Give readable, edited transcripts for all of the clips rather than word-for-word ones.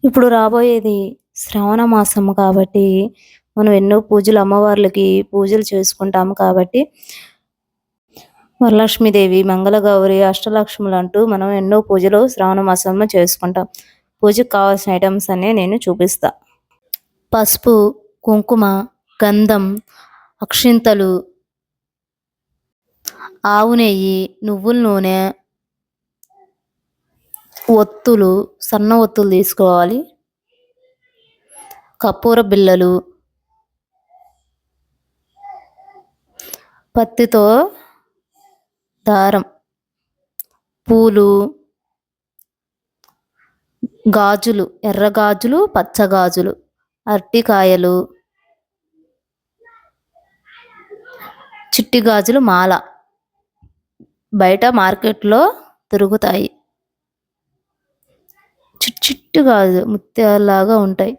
ఇప్పుడు రాబోయేది శ్రావణ మాసం కాబట్టి మనం ఎన్నో పూజలు అమ్మవార్లకి పూజలు చేసుకుంటాము కాబట్టి వరలక్ష్మీదేవి, మంగళగౌరి, అష్టలక్ష్ములు అంటూ మనం ఎన్నో పూజలు శ్రావణ మాసంలో చేసుకుంటాం. పూజకు కావాల్సిన ఐటమ్స్ అన్నీ నేను చూపిస్తా. పసుపు, కుంకుమ, గంధం, అక్షింతలు, ఆవు నెయ్యి, నువ్వుల నూనె, ఒత్తులు, సన్న ఒత్తులు తీసుకోవాలి, కర్పూర బిళ్ళలు, పత్తితో దారం, పూలు, గాజులు, ఎర్ర గాజులు, పచ్చ గాజులు, అరటికాయలు, చిట్టి గాజులు మాల బయట మార్కెట్లో దొరుకుతాయి. చిట్టి గాజు ముత్యాలలాగా ఉంటాయి.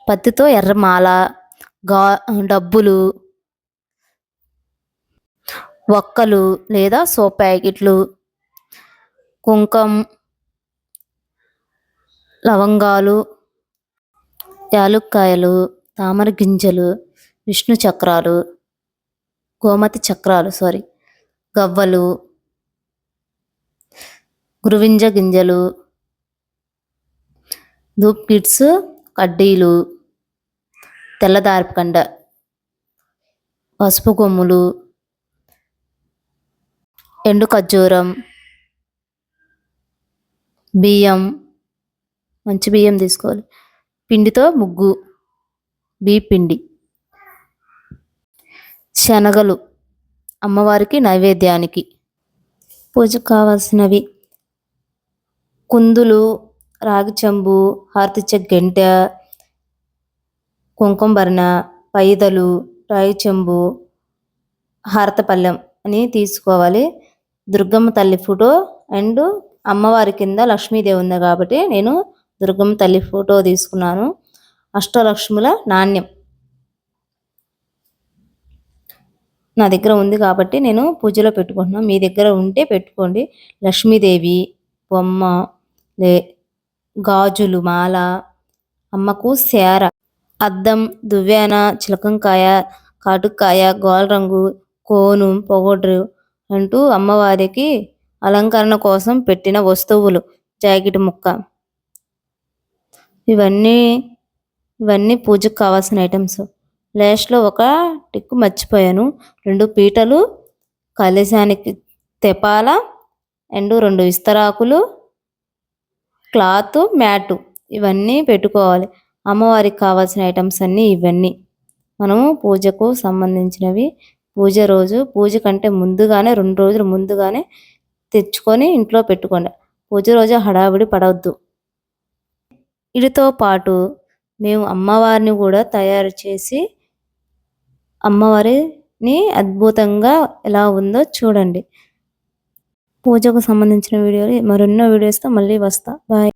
పత్తితో ఎర్రమాల, డబ్బులు, ఒక్కలు లేదా సోప్ ప్యాకెట్లు, కుంకం, లవంగాలు, యాలుక్కాయలు, తామర గింజలు, విష్ణు చక్రాలు, గోమతి చక్రాలు గవ్వలు, గురువింజ గింజలు, ధూప్ కిట్స్, కడ్డీలు, తెల్లదారపకండ, పసుపు కొమ్ములు, ఎండు ఖర్జూరం, బియ్యం, మంచి బియ్యం తీసుకోవాలి, పిండితో ముగ్గు, బియ్యపిండి, శనగలు అమ్మవారికి నైవేద్యానికి. పూజకు కావాల్సినవి కుందులు, రాగి చెంబు, హారతిచ్చే గెంటె, కుంకుమ భరణ, పైదలు, రాగి చెంబు, హారతపళ్ళెం అని తీసుకోవాలి. దుర్గమ్మ తల్లి ఫోటో అండ్ అమ్మవారి కింద లక్ష్మీదేవి ఉంది కాబట్టి నేను దుర్గమ్మ తల్లి ఫోటో తీసుకున్నాను. అష్టలక్ష్ముల నాణ్యం నా దగ్గర ఉంది కాబట్టి నేను పూజలో పెట్టుకుంటున్నాను. మీ దగ్గర ఉంటే పెట్టుకోండి. లక్ష్మీదేవి బొమ్మ, గాజులు మాల, అమ్మకు సేర, అద్దం, దువ్వాన, చిలకంకాయ, కాటుకాయ, గోల్రంగు, కోను, పౌడరు అంటూ అమ్మవారికి అలంకరణ కోసం పెట్టిన వస్తువులు, జాకెట్ ముక్క, ఇవన్నీ పూజకు కావాల్సిన ఐటమ్స్. లాస్ట్లో ఒక టిక్కు మర్చిపోయాను. 2 పీటలు, కలశానికి తెపాల అండ్ 2 విస్తరాకులు, క్లాత్, మ్యాటు ఇవన్నీ పెట్టుకోవాలి. అమ్మవారికి కావాల్సిన ఐటమ్స్ అన్నీ ఇవన్నీ మనము పూజకు సంబంధించినవి. పూజ కంటే ముందుగానే 2 రోజులు ముందుగానే తెచ్చుకొని ఇంట్లో పెట్టుకోండి. పూజ రోజు హడావిడి పడవద్దు. వీటితో పాటు మేము అమ్మవారిని కూడా తయారు చేసి అమ్మవారిని అద్భుతంగా ఎలా ఉందో చూడండి. పూజకు సంబంధించిన వీడియోలు మరెన్నో వీడియోస్తో మళ్ళీ వస్తా. బాయ్.